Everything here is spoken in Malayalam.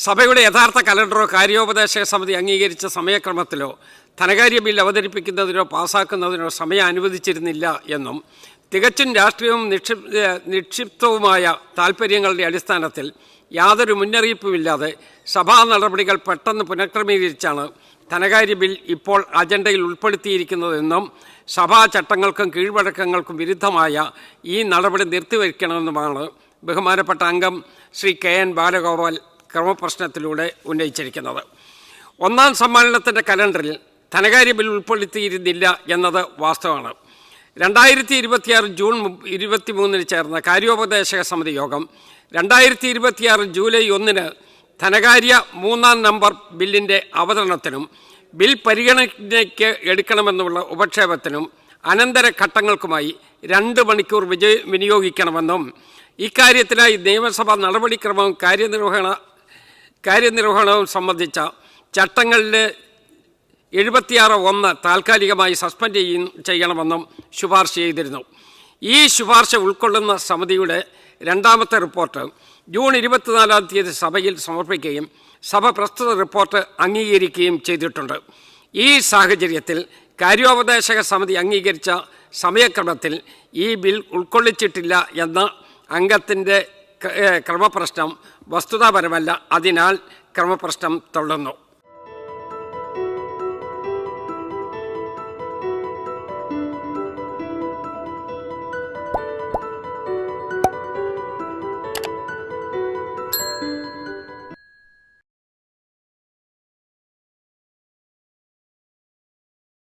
സഭയുടെ യഥാർത്ഥ കലണ്ടറോ കാര്യോപദേശക സമിതി അംഗീകരിച്ച സമയക്രമത്തിലോ ധനകാര്യ ബിൽ അവതരിപ്പിക്കുന്നതിനോ പാസാക്കുന്നതിനോ സമയം അനുവദിച്ചിരുന്നില്ല എന്നും തികച്ചും രാഷ്ട്രീയവും നിക്ഷിപ്തവുമായ താൽപ്പര്യങ്ങളുടെ അടിസ്ഥാനത്തിൽ യാതൊരു മുന്നറിയിപ്പുമില്ലാതെ സഭാ നടപടികൾ പെട്ടെന്ന് പുനഃക്രമീകരിച്ചാണ് ധനകാര്യ ബിൽ ഇപ്പോൾ അജണ്ടയിൽ ഉൾപ്പെടുത്തിയിരിക്കുന്നതെന്നും സഭാ ചട്ടങ്ങൾക്കും കീഴ്വഴക്കങ്ങൾക്കും വിരുദ്ധമായ ഈ നടപടി നിർത്തിവയ്ക്കണമെന്നുമാണ് ബഹുമാനപ്പെട്ട അംഗം ശ്രീ KN ബാലഗോപാൽ ക്രമപ്രശ്നത്തിലൂടെ ഉന്നയിച്ചിരിക്കുന്നത്. ഒന്നാം സമ്മേളനത്തിൻ്റെ കലണ്ടറിൽ ധനകാര്യ ബിൽ ഉൾപ്പെടുത്തിയിരുന്നില്ല എന്നത് വാസ്തവമാണ്. 2026 ജൂൺ 23 ചേർന്ന കാര്യോപദേശക സമിതി യോഗം 2026 ജൂലൈ 1 ധനകാര്യ 3-ാം നമ്പർ ബില്ലിൻ്റെ അവതരണത്തിനും ബിൽ പരിഗണനയ്ക്ക് എടുക്കണമെന്നുള്ള ഉപക്ഷേപത്തിനും അനന്തര ഘട്ടങ്ങൾക്കുമായി 2 മണിക്കൂർ വിനിയോഗിക്കണമെന്നും ഇക്കാര്യത്തിനായി നിയമസഭാ നടപടിക്രമവും കാര്യനിർവഹണവും സംബന്ധിച്ച ചട്ടങ്ങളിലെ 76(1) താൽക്കാലികമായി സസ്പെൻഡ് ചെയ്യണമെന്നും ശുപാർശ ചെയ്തിരുന്നു. ഈ ശുപാർശ ഉൾക്കൊള്ളുന്ന സമിതിയുടെ 2ാമത്തെ റിപ്പോർട്ട് ജൂൺ 24-ാം തീയതി സഭയിൽ സമർപ്പിക്കുകയും സഭ പ്രസ്തുത റിപ്പോർട്ട് അംഗീകരിക്കുകയും ചെയ്തിട്ടുണ്ട്. ഈ സാഹചര്യത്തിൽ കാര്യോപദേശക സമിതി അംഗീകരിച്ച സമയക്രമത്തിൽ ഈ ബിൽ ഉൾക്കൊള്ളിച്ചിട്ടില്ല എന്ന അംഗത്തിൻ്റെ ക്രമപ്രശ്നം വസ്തുതാപരമല്ല. അതിനാൽ ക്രമപ്രശ്നം തള്ളുന്നു.